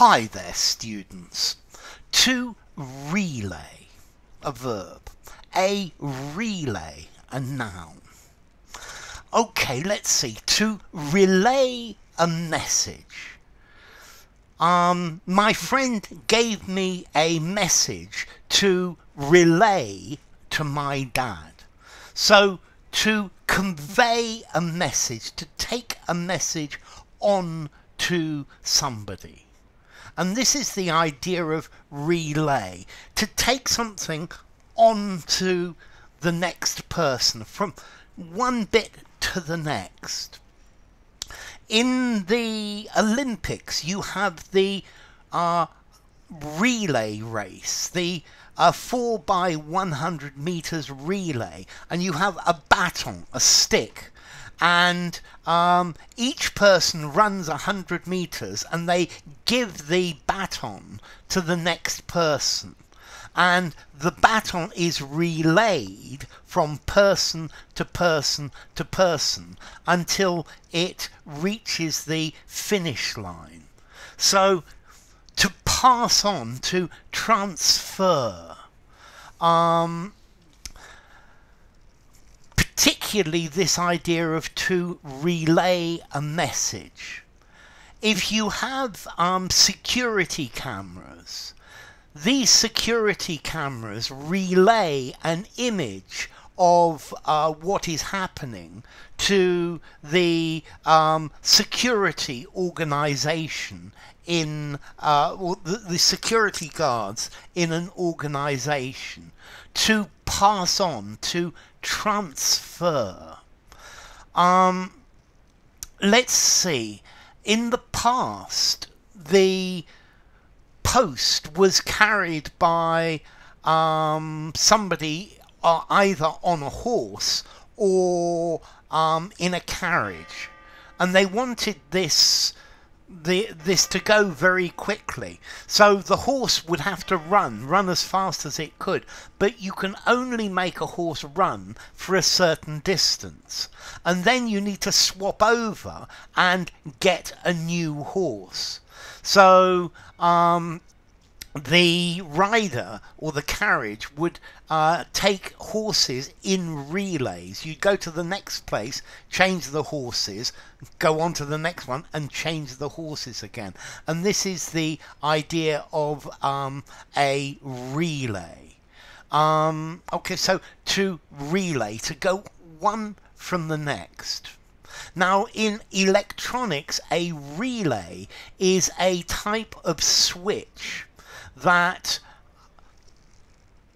Hi there, students. To relay, a verb. A relay, a noun. Okay, let's see. To relay a message. My friend gave me a message to relay to my dad. So, to convey a message, to take a message on to somebody. And this is the idea of relay, to take something on to the next person, from one bit to the next. In the Olympics, you have the relay race, the 4x100 meters relay, and you have a baton, a stick, and each person runs 100 meters and they give the baton to the next person, and the baton is relayed from person to person to person until it reaches the finish line. So to pass on, to transfer, particularly this idea of to relay a message. If you have security cameras, these security cameras relay an image of what is happening to the security organization in or the security guards in an organization, to pass on, to transfer. Let's see, in the past the post was carried by somebody either on a horse or in a carriage, and they wanted this to go very quickly, so the horse would have to run as fast as it could, but you can only make a horse run for a certain distance, and then you need to swap over and get a new horse. So the rider or the carriage would take horses in relays. You'd go to the next place, change the horses, go on to the next one and change the horses again. And this is the idea of a relay. Okay, so to relay, to go one from the next. Now, in electronics, a relay is a type of switch that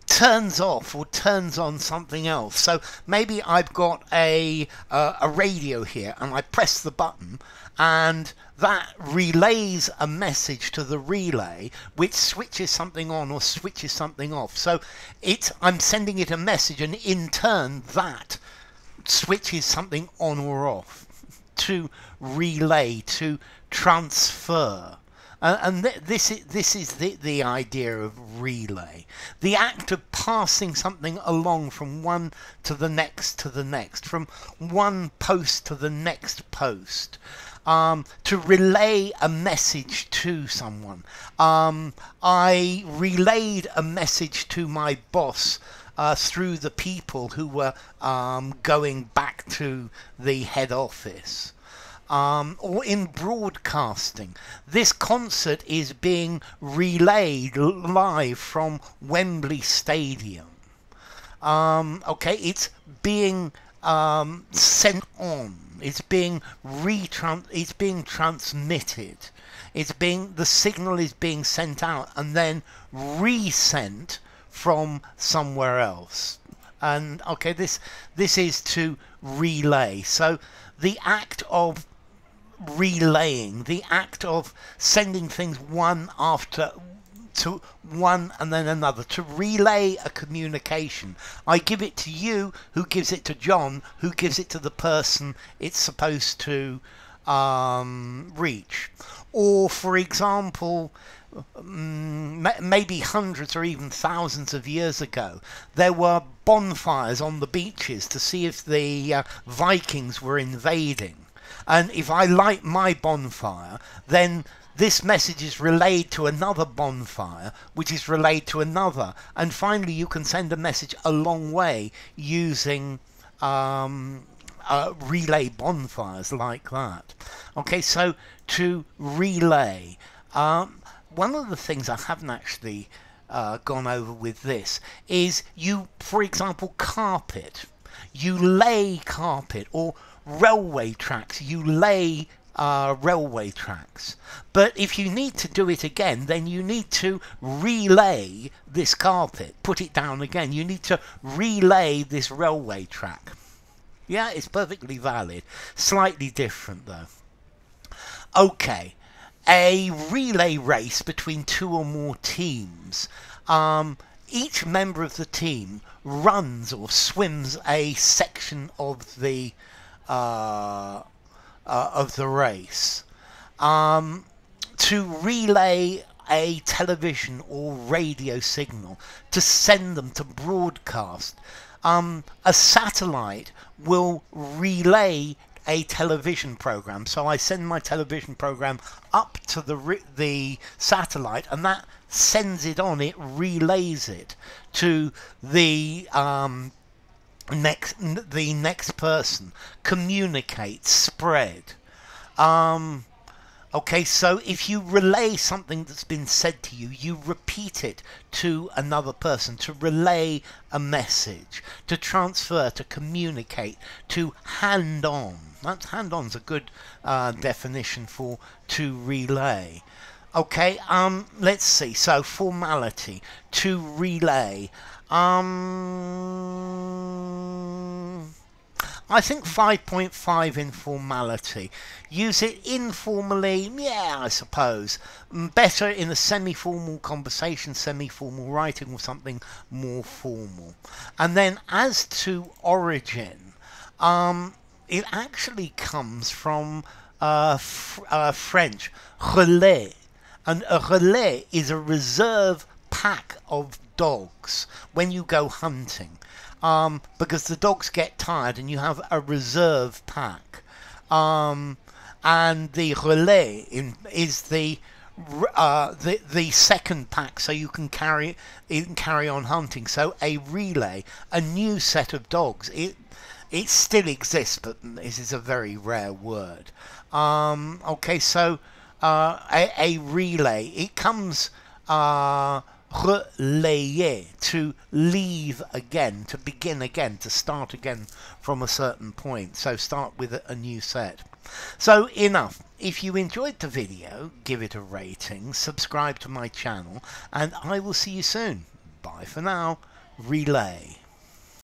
turns off or turns on something else. So maybe I've got a radio here, and I press the button, and that relays a message to the relay which switches something on or switches something off. So I'm sending it a message, and in turn that switches something on or off. To relay, to transfer. And this is the idea of relay. The act of passing something along from one to the next, from one post to the next post. To relay a message to someone. I relayed a message to my boss through the people who were going back to the head office. Or in broadcasting, this concert is being relayed live from Wembley Stadium. Okay, it's being sent on. It's being transmitted. The signal is being sent out and then resent from somewhere else. And okay, this is to relay. So the act of relaying, the act of sending things one after to one and then another, to relay a communication. I give it to you, who gives it to John, who gives it to the person it's supposed to reach. Or for example, maybe hundreds or even thousands of years ago, there were bonfires on the beaches to see if the Vikings were invading. And if I light my bonfire, then this message is relayed to another bonfire, which is relayed to another, and finally you can send a message a long way using relay bonfires like that. Okay, so to relay, one of the things I haven't actually gone over with this is you, for example, carpet. You lay carpet, or railway tracks. You lay railway tracks. But if you need to do it again, then you need to relay this carpet, put it down again. You need to relay this railway track. Yeah, it's perfectly valid. Slightly different though. Okay, a relay race between 2 or more teams. Each member of the team runs or swims a section of the race to relay a television or radio signal, to send them to broadcast. A satellite will relay a television program. So I send my television program up to the satellite, and that sends it on. It relays it to the next person. Communicate, spread. Okay, so if you relay something that's been said to you, you repeat it to another person, to relay a message, to transfer, to communicate, to hand on. Hand on's a good definition for to relay. Okay, let's see. So formality, to relay. I think 5.5 informality. Use it informally, yeah, I suppose. Better in a semi-formal conversation, semi-formal writing, or something more formal. And then as to origin, it actually comes from French, relais. And a relais is a reserve pack of dogs when you go hunting. Because the dogs get tired and you have a reserve pack. And the relais is the second pack, so you can carry on hunting. So a relay, a new set of dogs. It still exists, but this is a very rare word. Okay, so a relay, it comes relayer, to leave again, to begin again, to start again from a certain point. So start with a new set. So enough. If you enjoyed the video, give it a rating, subscribe to my channel, and I will see you soon. Bye for now. Relay.